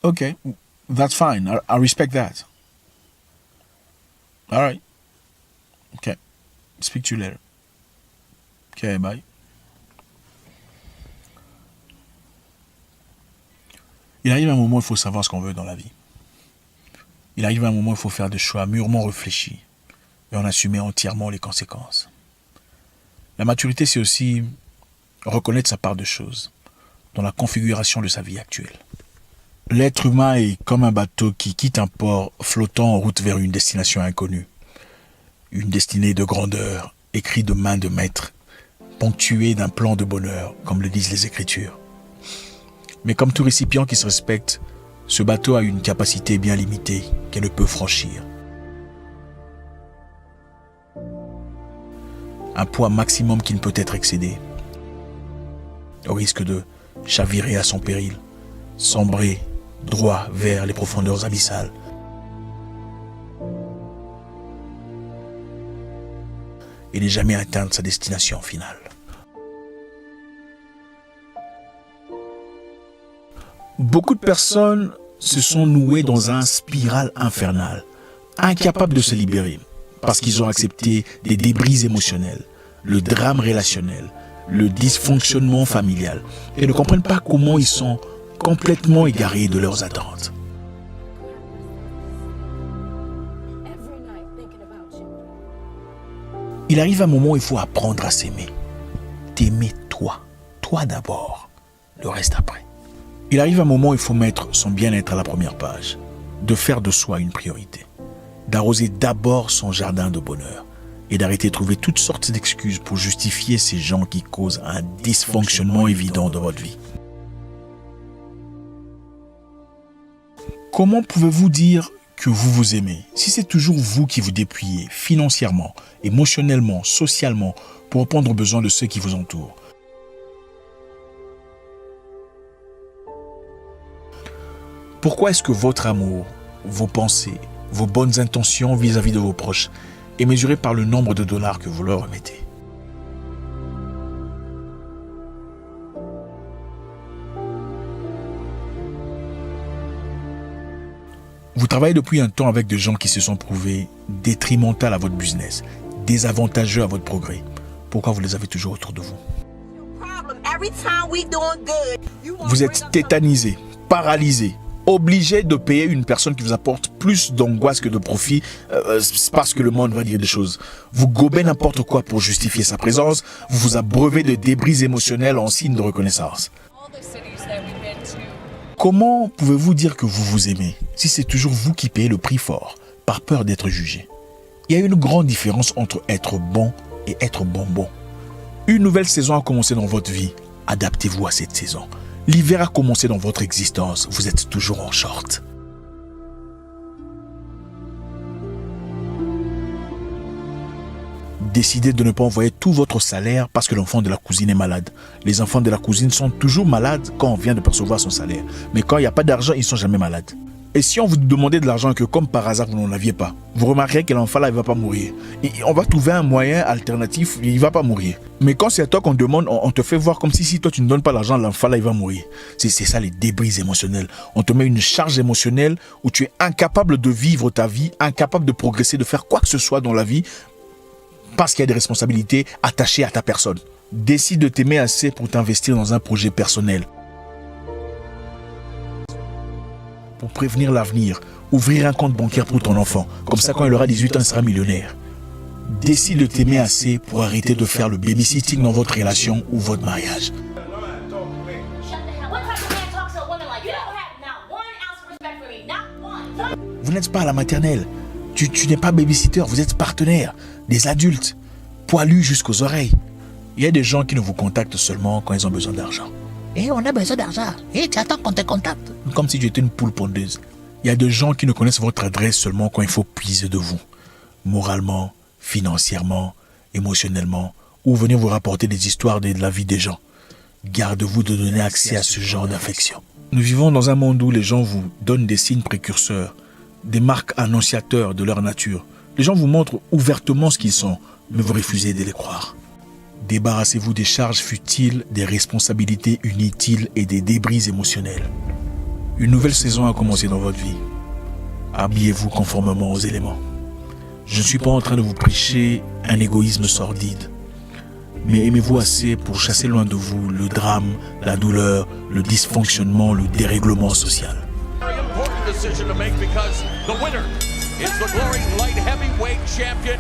Okay, that's fine. I respect that. All right. Okay. Speak to you later. Okay, bye. Il arrive un moment où il faut savoir ce qu'on veut dans la vie. Il arrive un moment où il faut faire des choix mûrement réfléchis et en assumer entièrement les conséquences. La maturité, c'est aussi reconnaître sa part de choses dans la configuration de sa vie actuelle. L'être humain est comme un bateau qui quitte un port flottant en route vers une destination inconnue. Une destinée de grandeur, écrite de main de maître, ponctuée d'un plan de bonheur, comme le disent les Écritures. Mais comme tout récipient qui se respecte, ce bateau a une capacité bien limitée qu'elle ne peut franchir. Un poids maximum qui ne peut être excédé, au risque de chavirer à son péril, sombrer droit vers les profondeurs abyssales. Et ne jamais atteindre sa destination finale. Beaucoup de personnes se sont nouées dans un spirale infernale, incapables de se libérer, parce qu'ils ont accepté des débris émotionnels, le drame relationnel, le dysfonctionnement familial, et ne comprennent pas comment ils sont complètement égarés de leurs attentes. Il arrive un moment où il faut apprendre à s'aimer. T'aimer toi d'abord, le reste après. Il arrive un moment où il faut mettre son bien-être à la première page, de faire de soi une priorité, d'arroser d'abord son jardin de bonheur et d'arrêter de trouver toutes sortes d'excuses pour justifier ces gens qui causent un dysfonctionnement évident dans votre vie. Comment pouvez-vous dire que vous vous aimez si c'est toujours vous qui vous dépouillez financièrement, émotionnellement, socialement pour répondre aux besoins de ceux qui vous entourent? Pourquoi est-ce que votre amour, vos pensées, vos bonnes intentions vis-à-vis de vos proches est mesuré par le nombre de dollars que vous leur remettez? Vous travaillez depuis un temps avec des gens qui se sont prouvés détrimentaux à votre business, désavantageux à votre progrès. Pourquoi vous les avez toujours autour de vous? Vous êtes tétanisé, paralysé, obligé de payer une personne qui vous apporte plus d'angoisse que de profit parce que le monde va dire des choses. Vous gobez n'importe quoi pour justifier sa présence, vous vous abreuvez de débris émotionnels en signe de reconnaissance. Comment pouvez-vous dire que vous vous aimez si c'est toujours vous qui payez le prix fort par peur d'être jugé? Il y a une grande différence entre être bon et être bonbon. Une nouvelle saison a commencé dans votre vie. Adaptez-vous à cette saison. L'hiver a commencé dans votre existence. Vous êtes toujours en short. Décidez de ne pas envoyer tout votre salaire parce que l'enfant de la cousine est malade. Les enfants de la cousine sont toujours malades quand on vient de percevoir son salaire. Mais quand il n'y a pas d'argent, ils ne sont jamais malades. Et si on vous demandait de l'argent que comme par hasard vous n'en aviez pas, vous remarquerez que l'enfant là, il ne va pas mourir. Et on va trouver un moyen alternatif, il ne va pas mourir. Mais quand c'est à toi qu'on demande, on te fait voir comme si toi tu ne donnes pas l'argent, l'enfant là, il va mourir. C'est ça les débris émotionnels. On te met une charge émotionnelle où tu es incapable de vivre ta vie, incapable de progresser, de faire quoi que ce soit dans la vie, parce qu'il y a des responsabilités attachées à ta personne. Décide de t'aimer assez pour t'investir dans un projet personnel. Pour prévenir l'avenir, ouvrir un compte bancaire pour ton enfant. Comme ça, quand il aura 18 ans, il sera millionnaire. Décide de t'aimer assez pour arrêter de faire le babysitting dans votre relation ou votre mariage. Vous n'êtes pas à la maternelle. Tu n'es pas babysitter, vous êtes partenaire. Des adultes, poilus jusqu'aux oreilles. Il y a des gens qui ne vous contactent seulement quand ils ont besoin d'argent. Et on a besoin d'argent. Et tu attends qu'on te contacte. Comme si tu étais une poule pondeuse. Il y a des gens qui ne connaissent votre adresse seulement quand il faut puiser de vous. Moralement, financièrement, émotionnellement, ou venir vous rapporter des histoires de la vie des gens. Gardez-vous de donner accès à ce genre d'affection. Nous vivons dans un monde où les gens vous donnent des signes précurseurs, des marques annonciateurs de leur nature. Les gens vous montrent ouvertement ce qu'ils sont, mais vous refusez de les croire. Débarrassez-vous des charges futiles, des responsabilités inutiles et des débris émotionnels. Une nouvelle saison a commencé dans votre vie. Habillez-vous conformément aux éléments. Je ne suis pas en train de vous prêcher un égoïsme sordide. Mais aimez-vous assez pour chasser loin de vous le drame, la douleur, le dysfonctionnement, le dérèglement social. Very important decision to make because the winner is the Glory Light Heavyweight Champion